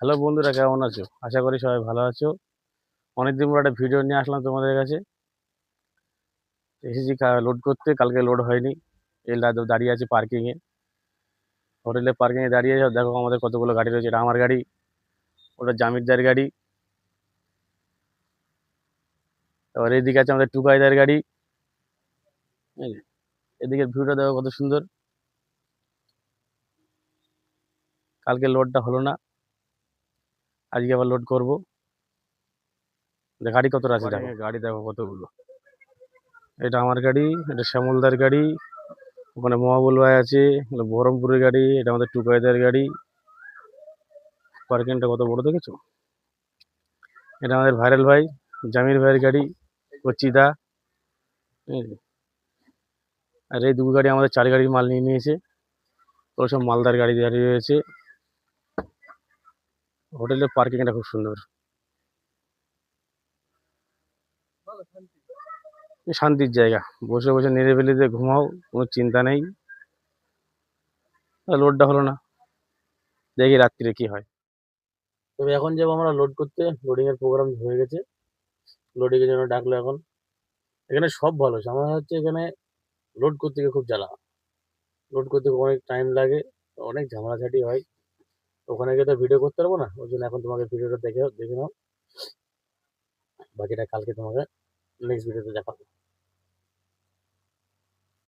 Hello বন্ধুরা, কেমন আছো? আশা করি সবাই ভালো আছো। অনেকদিন পর একটা ভিডিও নিয়ে আসলাম তোমাদের কাছে। এসেছি লোড করতে, কালকে লোড হয়নি। এই দাঁড়িয়ে আছি পার্কিংয়ে, হোটেলের পার্কিংয়ে দাঁড়িয়ে। দেখো আমাদের কতগুলো গাড়ি রয়েছে। এটা আমার গাড়ি, ওটা জামিরদার গাড়ি। এবার এইদিকে আছে আমাদের টুকাইদার গাড়ি। এই যে, এদিকে ভিউটা দেখো কত সুন্দর। কালকে লোডটা হলো না, আজকে আবার লোড করবো। গাড়ি কতটা আছে দেখো, গাড়ি দেখো কতগুলো। এটা আমার গাড়ি, এটা শ্যামলদার গাড়ি, ওখানে মহাবুল ভাই আছে, এটা বহরমপুরের গাড়ি, এটা আমাদের টুকাইদার গাড়ি। পার্কিংটা কত বড় দেখেছো? এটা আমাদের ভাইরাল ভাই, জামির ভাইয়ের গাড়ি, কচিদা। আর এই দুটো গাড়ি আমাদের 4 গাড়ির মাল নিয়ে নিয়েছে। ওরা সব মালদার গাড়ি দাঁড়িয়ে রয়েছে। হোটেলের পার্কিংটা খুব সুন্দর, শান্তির জায়গা। বসে বসে নিরিবিলিতে ঘুমাও, কোনো চিন্তা নেই। লোডটা হলো না, দেখি রাত্রিরে কি হয়। তবে এখন যাবো আমরা লোড করতে। লোডিং এর প্রোগ্রাম হয়ে গেছে, লোডিং এর জন্য ডাকলো এখন। এখানে সব ভালো, সমস্যা হচ্ছে এখানে লোড করতে গিয়ে খুব জ্বালা। লোড করতে অনেক টাইম লাগে, অনেক ঝামেলাঝাটি হয়। ওখানে গিয়ে তো ভিডিও করতে পারবো না, ওই জন্য এখন তোমাকে ভিডিওটা দেখে দেখে নাও। বাকিটা কালকে তোমাকে নেক্সট ভিডিওতে দেখাবো।